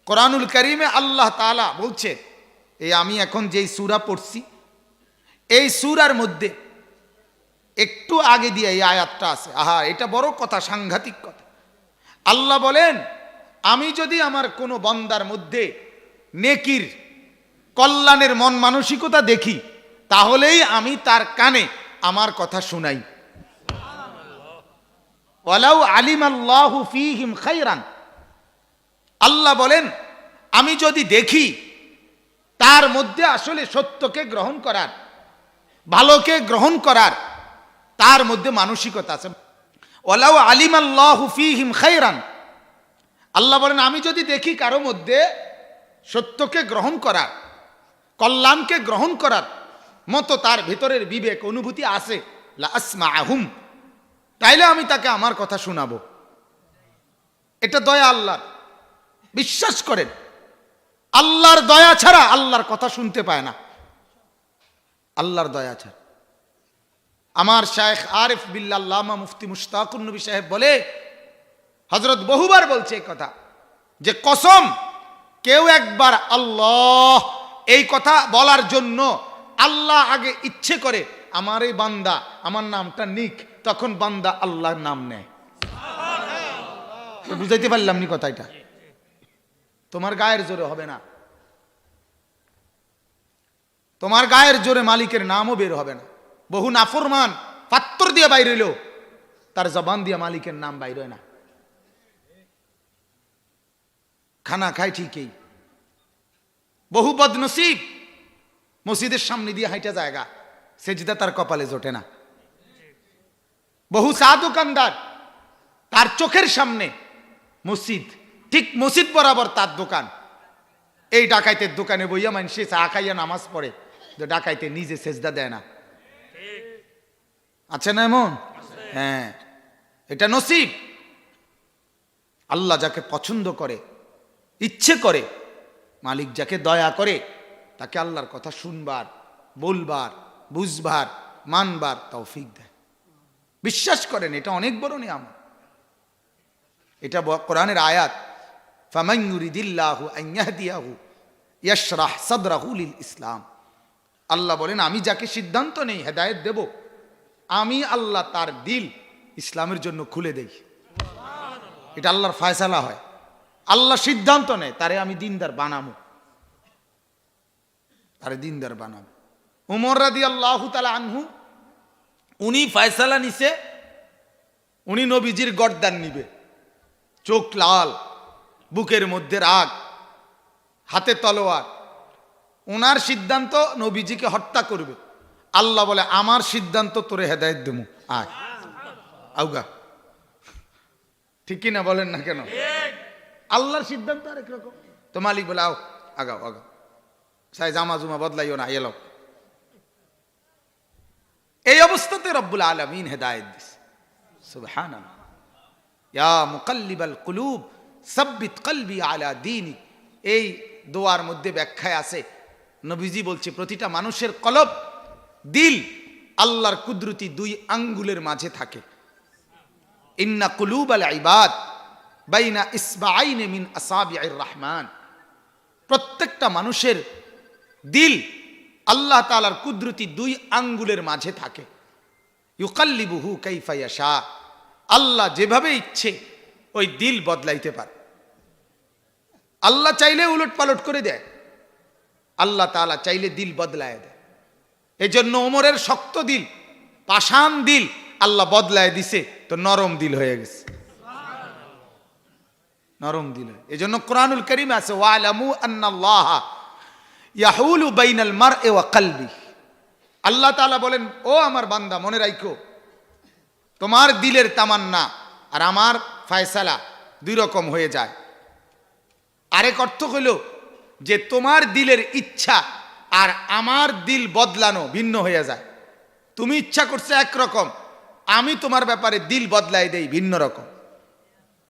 কোরআনুল কারীমে আল্লাহ তাআলা বলছে, এই আমি এখন যেই সূরা পড়ছি এই সূরার মধ্যে একটু আগে দিয়ে এই আয়াতটা আছে। আহা, এটা বড় কথা, সাংঘাতিক কথা। আল্লাহ বলেন, আমি যদি আমার কোনো বান্দার মধ্যে নেকির কল্যাণের মন মানসিকতা দেখি, তাহলেই আমি তার কানে আমার কথা শুনাই। ওয়ালাউ আলিমাল্লাহু ফীহিম খায়রান, আল্লাহ বলেন আমি যদি দেখি তার মধ্যে আসলে সত্যকে গ্রহণ করার, ভালোকে গ্রহণ করার তার মধ্যে মানসিকতা আছে। ওয়ালাউ আলিমাল্লাহু ফীহিম খায়রান, আল্লাহ বলেন আমি যদি দেখি কারো মধ্যে সত্যকে গ্রহণ করার, কল্যাণকে গ্রহণ করার মতো তার ভিতরের বিবেক অনুভূতি আছে, লা আসমাআহুম, তাইলে আমি তাকে আমার কথা শোনাবো। এটা দয়া আল্লাহর। বিশ্বাস করেন, আল্লাহর দয়া ছাড়া আল্লাহর কথা শুনতে পায় না, আল্লাহর দয়া ছাড়া। আমার শায়েখ আরিফ বিল্লাহ আল্লামা মুফতি মুশতাকুন নবী সাহেব বলে, হযরত বহুবার বলছে এই কথা, যে কসম, কেউ একবার আল্লাহ এই কথা বলার জন্য আল্লাহ আগে ইচ্ছে করে আমার এই বান্দা আমার নামটা নিক, তখন বান্দা আল্লাহর নাম নেয়। বুঝাইতে পারলাম নি কথা? এটা তোমার গায়ের জোরে হবে না, তোমার গায়ের জোরে মালিকের নামও বের হবে না। বহু নাফরমান পাত্তর দিয়ে বাইর হইল, তার জবান দিয়ে মালিকের নাম বাইর হয় না। খানা খায় ঠিকই, বহু বদনসিব মসজিদের সামনে দিয়ে হাইটা জায়গা, সেজদা তার কপালে জোটে না। বহু চা দোকানদার, তার চোখের সামনে মসজিদ, ঠিক মসজিদ বরাবর তার দোকান। এই ডাকাইতের দোকানে বইয়া মানুষে চা খাইয়া নামাজ পড়ে, ডাকাইতে নিজে সেজদা দেয় না। আছে না এমন? হ্যাঁ, এটা নসিব। আল্লাহ যাকে পছন্দ করে, ইচ্ছে করে, মালিক যাকে দয়া করে, তাকে আল্লাহর কথা শুনবার, বলবার, বুঝবার, মানবার তৌফিক দেয়। বিশ্বাস করেন, এটা অনেক বড় নিয়ামত। এটা কোরআনের আয়াত, ফামান ইউরিদিল্লাহু আন ইয়াহদিয়াহু ইয়াশরাহ সাদরাহু লিল ইসলাম। আল্লাহ বলেন আমি যাকে সিদ্ধান্ত নেই হেদায়েত দেব, আমি আল্লাহ তার দিল ইসলামের জন্য খুলে দেই। এটা আল্লাহর ফয়সালা হয়। আল্লাহ সিদ্ধান্ত নেয় তারে আমি দিনদার বানাবো, তারে দিনদার বানাবো। উমর রাদিয়াল্লাহু তাআলা আনহু, উনি ফয়সালা নিছে, উনি নবীজির গর্দান নিবে। চোখ লাল, বুকের মধ্যে রাগ, হাতে তলোয়ার। ওনার সিদ্ধান্ত নবীজিকে হত্যা করবে। আল্লাহ বলে আমার সিদ্ধান্ত তোরে হেদায়েত দেবো, আয় আউগা। ঠিক কিনা বলেন না কেন? আল্লাহর সিদ্ধান্ত আরেক রকম। তো মালিক বলে আও, আগাও আগাও, সাই জামা জুমা বদলাইও না, এলো। এই অবস্থাতে রব্বুল আলামিন হেদায়েত দিছে। সুবহানাল্লাহ। ইয়া মুকাল্লিবাল কুলুব সাব্বিত কলবি আলা দীনি। এই দোয়ার মধ্যে ব্যাখ্যায় আছে, নবীজি বলছে প্রতিটা মানুষের কলব, দিল আল্লাহর কুদরতি দুই আঙ্গুলের মাঝে থাকে। ইন্না কুলুবাল ইবাদ বাইনা ইসবাআইনি মিন আসাবিআর রহমান। প্রত্যেকটা মানুষের দিল আল্লাহ তাআলার কুদরতি দুই আঙ্গুলের মাঝে থাকে। ইউকাল্লিবুহু কাইফা ইয়াশা। আল্লাহ যেভাবে ইচ্ছে ওই দিল বদলাইতে পারে। আল্লাহ চাইলে উলট পালট করে দেয়, আল্লাহ তাআলা চাইলে দিল বদলায় দেয়। এই জন্য ওমরের শক্ত দিল, পাষাণ দিল আল্লাহ বদলায় দিছে, তো নরম দিল হয়ে গেছে, নরম দিল। এই জন্য কোরআনুল কারীমে আছে, ওয়ালামু আন্নাল্লাহা ইয়াহুলু বাইনাল মারই ওয়া কলবি। আল্লাহ তাআলা বলেন, ও আমার বান্দা মনে রাখো, তোমার দিলের তামান্না আর আমার ফয়সালা দুই রকম হয়ে যায়। আরেক অর্থ হইল যে তোমার দিলের ইচ্ছা আর আমার দিল বদলানো ভিন্ন হয়ে যায়। তুমি ইচ্ছা করছো একরকম, আমি তোমার ব্যাপারে দিল বদলাই দেই ভিন্ন রকম।